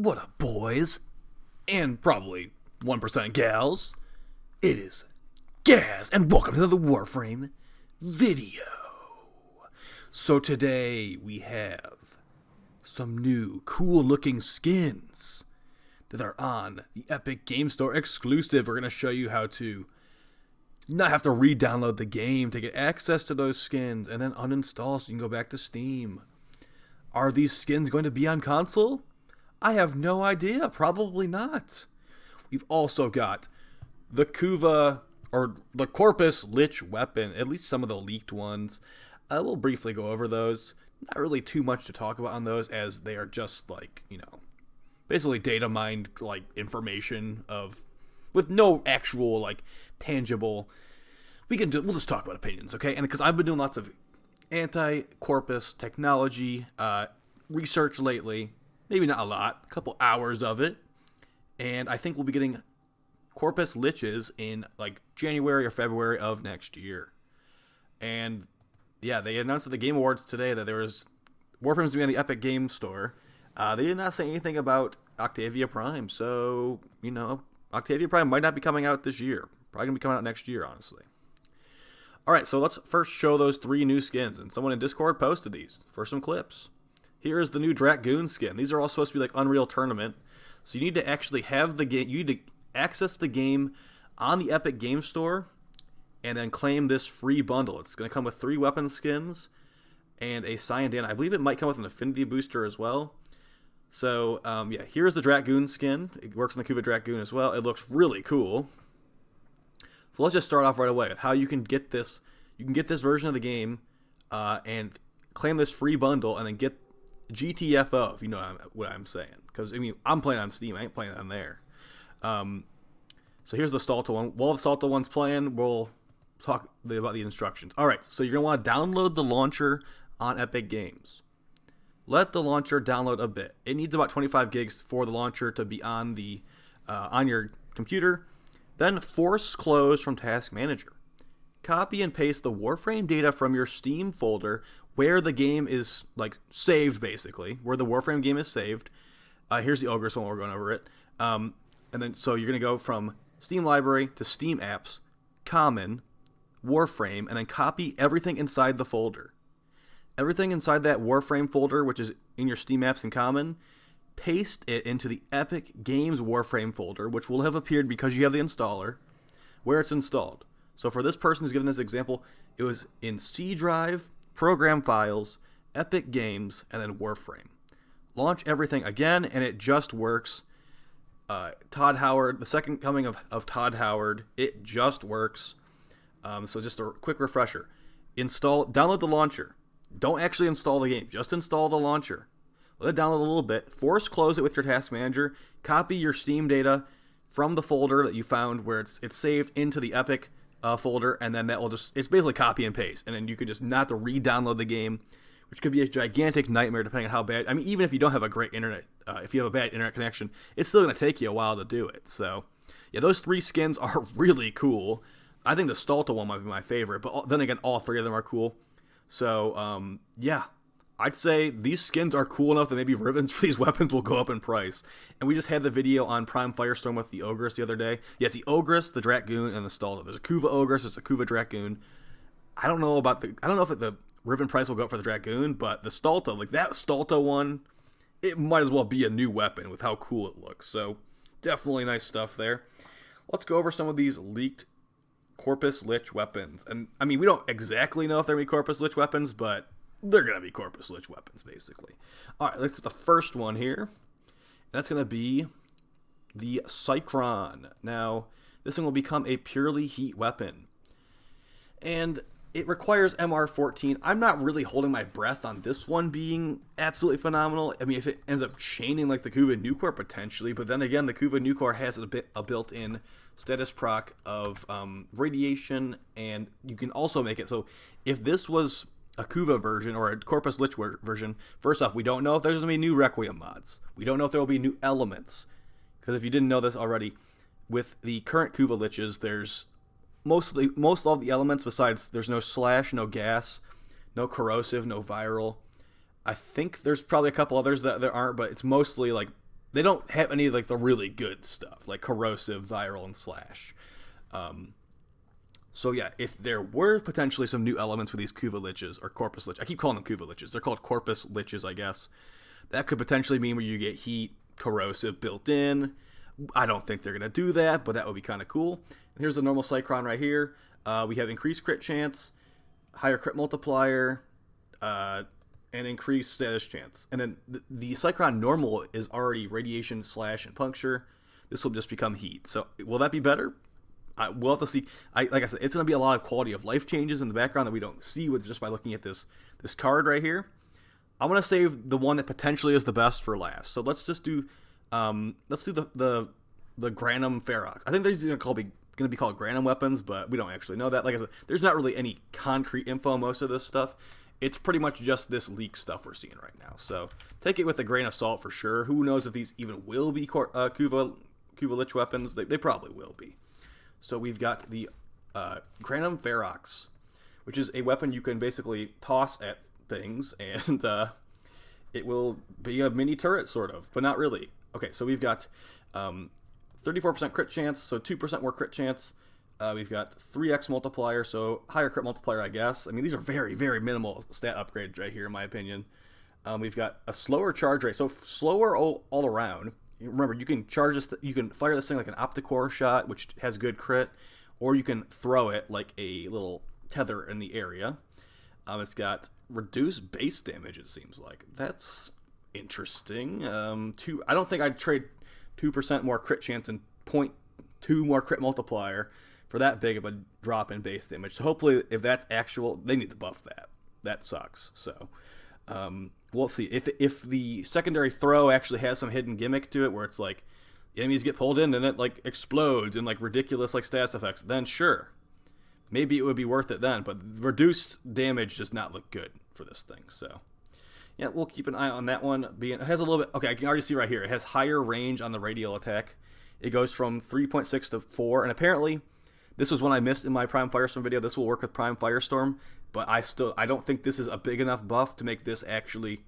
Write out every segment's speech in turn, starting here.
What up, boys? And probably 1% gals. It is Gaz, and welcome to the WARFRAME video. So today we have some new cool looking skins that are on the Epic Game Store exclusive. We're going to show you how to not have to re-download the game to get access to those skins and then uninstall so you can go back to Steam. Are these skins going to be on console? I have no idea. Probably not. We've also got the Kuva, or the Corpus Lich weapon, at least some of the leaked ones. We'll briefly go over those. Not really too much to talk about on those, as they are just like, basically data mined like information of, with no actual like tangible. We'll just talk about opinions, okay? And because I've been doing lots of anti-Corpus technology research lately. Maybe not a lot, a couple hours of it. And I think we'll be getting Corpus Liches in like January or February of next year. And yeah, they announced at the Game Awards today that there was Warframe's to be on the Epic Game Store. They did not say anything about Octavia Prime. So, Octavia Prime might not be coming out this year. Probably going to be coming out next year, honestly. Alright, so let's first show those 3 new skins. And someone in Discord posted these for some clips. Here is the new Draggoon Skin. These are all supposed to be like Unreal Tournament. So you need to actually have the game. You need to access the game on the Epic Game Store and then claim this free bundle. It's going to come with 3 weapon skins and a Cyan Dan. I believe it might come with an affinity booster as well. So, here's the Draggoon Skin. It works on the Kuva Draggoon as well. It looks really cool. So let's just start off right away with how you can get this. You can get this version of the game and claim this free bundle and then get GTFO, if you know what I'm saying. Because, I'm playing on Steam. I ain't playing on there. So here's the Stalta one. While the Stalta one's playing, we'll talk about the instructions. Alright, so you're going to want to download the launcher on Epic Games. Let the launcher download a bit. It needs about 25 gigs for the launcher to be on the on your computer. Then force close from Task Manager. Copy and paste the Warframe data from your Steam folder where the game is like saved, basically, where the Warframe game is saved. Here's the Ogress one, we're going over it. And then so you're going to go from Steam Library to Steam Apps, Common, Warframe, and then copy everything inside the folder. Everything inside that Warframe folder, which is in your Steam Apps and Common, paste it into the Epic Games Warframe folder, which will have appeared because you have the installer, where it's installed. So for this person who's given this example, it was in C Drive, Program Files, Epic Games, and then Warframe. Launch everything again, and it just works. Todd Howard, the second coming of Todd Howard, it just works. So just a quick refresher. Download the launcher. Don't actually install the game. Just install the launcher. Let it download a little bit. Force close it with your Task Manager. Copy your Steam data from the folder that you found where it's saved into the Epic folder, and then that will it's basically copy and paste, and then you could just not have to re-download the game, which could be a gigantic nightmare depending on how bad. Even if you don't have a great internet, if you have a bad internet connection, it's still going to take you a while to do it. So, yeah, those 3 skins are really cool. I think the Stalta one might be my favorite, but then again, all 3 of them are cool. So, yeah, I'd say these skins are cool enough that maybe ribbons for these weapons will go up in price. And we just had the video on Prime Firestorm with the Ogress the other day. Yeah, it's the Ogress, the Draggoon, and the Stalta. There's a Kuva Ogress, there's a Kuva Draggoon. I don't know if the ribbon price will go up for the Draggoon, but the Stalta, like that Stalta one, it might as well be a new weapon with how cool it looks. So definitely nice stuff there. Let's go over some of these leaked Corpus Lich weapons. And we don't exactly know if they're going to be Corpus Lich weapons, but they're going to be Corpus Lich weapons, basically. Alright, let's get the first one here. That's going to be the Cyclone. Now, this one will become a purely heat weapon. And it requires MR14. I'm not really holding my breath on this one being absolutely phenomenal. If it ends up chaining like the Kuva Nucor potentially, but then again, the Kuva Nucor has a built-in status proc of radiation, and you can also make it so if this was a Kuva version or a Corpus Lich version, first off, we don't know if there's going to be new Requiem mods. We don't know if there will be new elements, because if you didn't know this already, with the current Kuva Liches, there's most of the elements, besides there's no slash, no gas, no corrosive, no viral. I think there's probably a couple others that there aren't, but it's mostly like they don't have any of like the really good stuff, like corrosive, viral, and slash. So yeah, if there were potentially some new elements with these Kuva Liches, or Corpus Lich, I keep calling them Kuva Liches, they're called Corpus Liches, I guess. That could potentially mean where you get heat, corrosive built in. I don't think they're going to do that, but that would be kind of cool. And here's the normal Cyclone right here. We have increased crit chance, higher crit multiplier, and increased status chance. And then the Cyclone normal is already radiation, slash, and puncture. This will just become heat. So will that be better? We'll have to see. Like I said, it's going to be a lot of quality of life changes in the background that we don't see with just by looking at this card right here. I'm going to save the one that potentially is the best for last. So let's just do the Granum Ferrox. I think they're going to be called Granum weapons, but we don't actually know that. Like I said, there's not really any concrete info on most of this stuff. It's pretty much just this leak stuff we're seeing right now. So take it with a grain of salt for sure. Who knows if these even will be Kuva Lich weapons? They probably will be. So we've got the Granum Ferrox, which is a weapon you can basically toss at things, and it will be a mini turret, sort of, but not really. Okay, so we've got 34% crit chance, so 2% more crit chance. We've got 3x multiplier, so higher crit multiplier, I guess. I mean, these are very, very minimal stat upgrades right here, in my opinion. We've got a slower charge rate, so slower all around. Remember, you can charge this. You can fire this thing like an Opticore shot, which has good crit, or you can throw it like a little tether in the area. It's got reduced base damage. It seems like that's interesting. I don't think I'd trade 2% more crit chance and 0.2 more crit multiplier for that big of a drop in base damage. So hopefully, if that's actual, they need to buff that. That sucks. So. We'll see if the secondary throw actually has some hidden gimmick to it, where it's like the enemies get pulled in and it like explodes and like ridiculous like status effects. Then sure, maybe it would be worth it then. But reduced damage does not look good for this thing. So yeah, we'll keep an eye on that one. It has a little bit. Okay, I can already see right here. It has higher range on the radial attack. It goes from 3.6 to 4, and apparently this was one I missed in my Prime Firestorm video. This will work with Prime Firestorm. But I don't think this is a big enough buff to make this actually.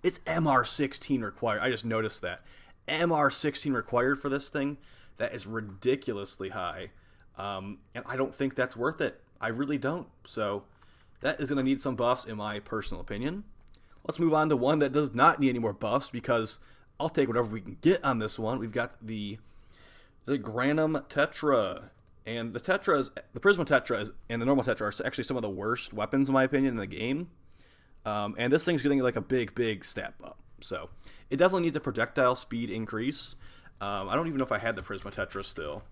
It's MR16 required. I just noticed that. MR16 required for this thing. That is ridiculously high. And I don't think that's worth it. I really don't. So that is going to need some buffs in my personal opinion. Let's move on to one that does not need any more buffs, because I'll take whatever we can get on this one. We've got the Granum Tetra. And the Prisma Tetra and the normal Tetra are actually some of the worst weapons, in my opinion, in the game. And this thing's getting like a big stat up. So it definitely needs a projectile speed increase. I don't even know if I had the Prisma Tetra still.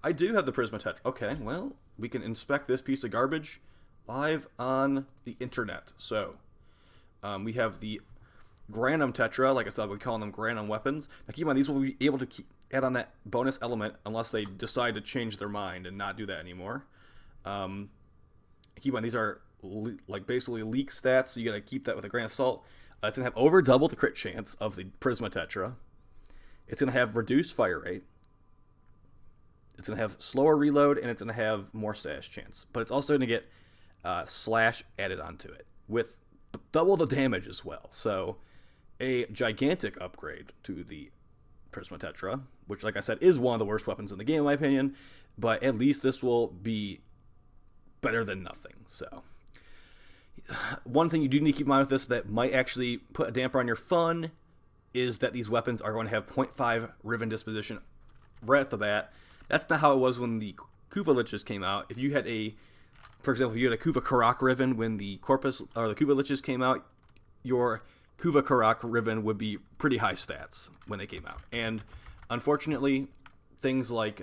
I do have the Prisma Tetra. Okay, well, we can inspect this piece of garbage live on the internet. So we have the Granum Tetra. Like I said, we call them Granum weapons. Now keep in mind, these will be able to add on that bonus element unless they decide to change their mind and not do that anymore. Keep in mind, these are like basically leak stats, so you gotta keep that with a grain of salt. It's gonna have over double the crit chance of the Prisma Tetra. It's gonna have reduced fire rate. It's gonna have slower reload, and it's gonna have more stash chance. But it's also gonna get slash added onto it with double the damage as well. So a gigantic upgrade to the Prisma Tetra, which, like I said, is one of the worst weapons in the game, in my opinion. But at least this will be better than nothing. So one thing you do need to keep in mind with this that might actually put a damper on your fun is that these weapons are going to have 0.5 Riven disposition right at the bat. That's not how it was when the Kuva Liches came out. If you had for example, if you had a Kuva Karak Riven when the Corpus or the Kuva Liches came out, your Kuva Karak Riven would be pretty high stats when they came out. And unfortunately, things like,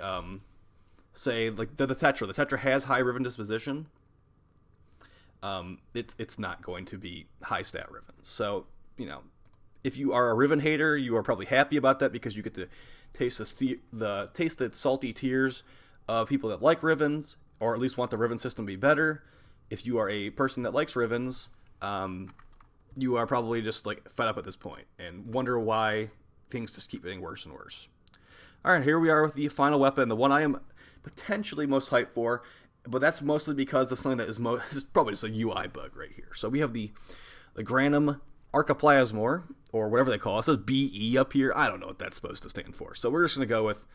say, like the Tetra. The Tetra has high Riven disposition. It's not going to be high stat Riven. So, if you are a Riven hater, you are probably happy about that because you get to taste the salty tears of people that like Rivens, or at least want the Riven system to be better. If you are a person that likes Rivens, you are probably just like fed up at this point and wonder why things just keep getting worse and worse. All right, here we are with the final weapon, the one I am potentially most hyped for, but that's mostly because of something that is probably just a UI bug right here. So we have the Granum Archiplasmore, or whatever they call it. It says BE up here. I don't know what that's supposed to stand for. So we're just going to go with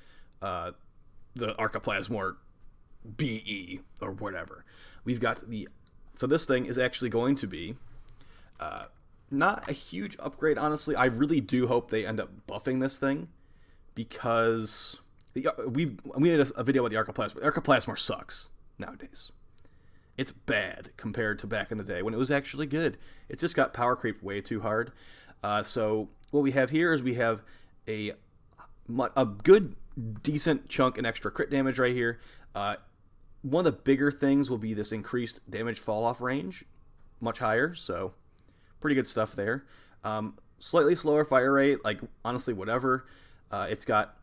the Archiplasmore BE or whatever. We've got the... So this thing is actually going to be not a huge upgrade, honestly. I really do hope they end up buffing this thing, because we made a video about the Archiplasmore. The Archiplasmore sucks nowadays. It's bad compared to back in the day when it was actually good. It's just got power creep way too hard. So what we have here is we have a good, decent chunk and extra crit damage right here. One of the bigger things will be this increased damage fall-off range, much higher, so pretty good stuff there. Slightly slower fire rate, like, honestly, whatever. It's got...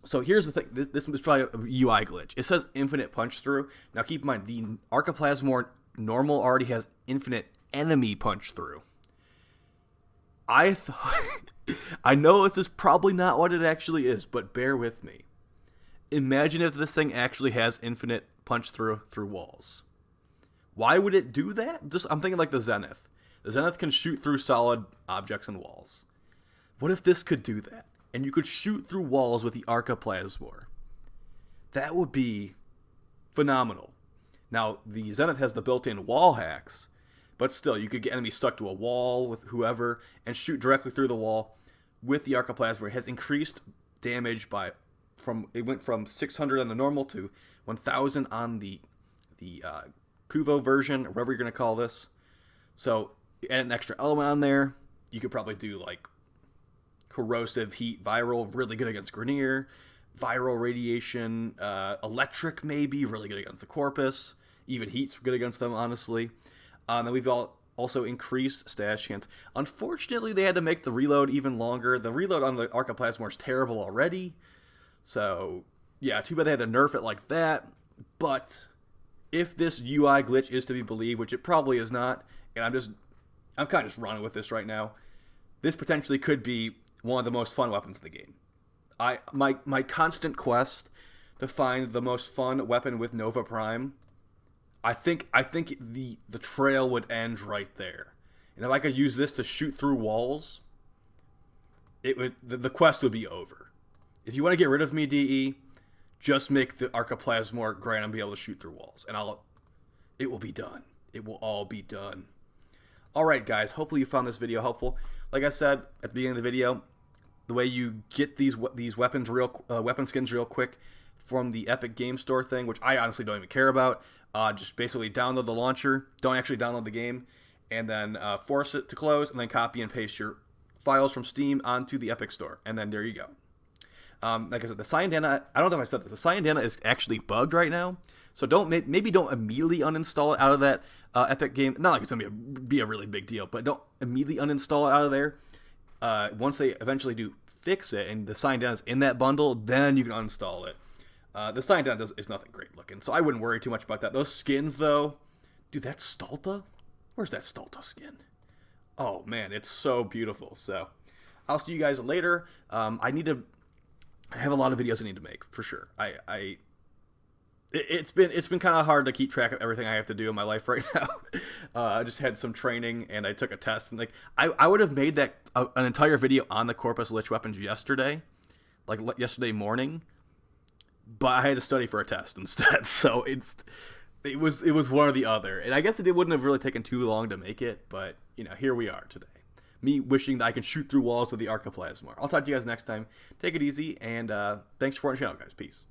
So here's the thing. This is probably a UI glitch. It says infinite punch through. Now keep in mind, the Archiplasmore normal already has infinite enemy punch through. I know this is probably not what it actually is, but bear with me. Imagine if this thing actually has infinite punch through walls. Why would it do that? I'm thinking like the Zenith. The Zenith can shoot through solid objects and walls. What if this could do that? And you could shoot through walls with the Archiplasmore. That would be phenomenal. Now, the Zenith has the built-in wall hacks, but still, you could get enemies stuck to a wall with whoever and shoot directly through the wall with the Archiplasmore. It has increased damage it went from 600 on the normal to 1,000 on the Kuvo version, or whatever you're going to call this. So, add an extra element on there. You could probably do, like, corrosive heat, viral, really good against Grenier, viral radiation, electric maybe, really good against the Corpus, even heat's good against them, honestly. Then we've also increased stash chance. Unfortunately, they had to make the reload even longer. The reload on the Archiplasmore is terrible already, so yeah, too bad they had to nerf it like that. But if this UI glitch is to be believed, which it probably is not, and I'm kind of just running with this right now, this potentially could be one of the most fun weapons in the game. My constant quest to find the most fun weapon with Nova Prime, I think the trail would end right there. And if I could use this to shoot through walls, the quest would be over. If you want to get rid of me, DE, just make the Archiplasmore Granum be able to shoot through walls, and it will be done. It will all be done. Alright guys, hopefully you found this video helpful. Like I said at the beginning of the video, the way you get these weapon skins real quick from the Epic Game Store thing, which I honestly don't even care about, just basically download the launcher, don't actually download the game, and then force it to close, and then copy and paste your files from Steam onto the Epic Store, and then there you go. Like I said, the Cyandana, I don't know if I said this, the Cyandana is actually bugged right now, so maybe don't immediately uninstall it out of that Epic game. Not like it's going to be a really big deal, but don't immediately uninstall it out of there. Once they eventually do fix it, and the Cyandana is in that bundle, then you can uninstall it. The Cyandana is nothing great looking, so I wouldn't worry too much about that. Those skins, though, dude, that's Stulta? Where's that Stulta skin? Oh, man, it's so beautiful. So, I'll see you guys later. I have a lot of videos I need to make, for sure. It's been kind of hard to keep track of everything I have to do in my life right now. I just had some training, and I took a test, and I would have made that an entire video on the Corpus Lich weapons yesterday, like yesterday morning, but I had to study for a test instead. So it was one or the other, and I guess it wouldn't have really taken too long to make it, but here we are today. Me wishing that I can shoot through walls with the Archiplasmore. I'll talk to you guys next time. Take it easy, and thanks for watching the channel, guys. Peace.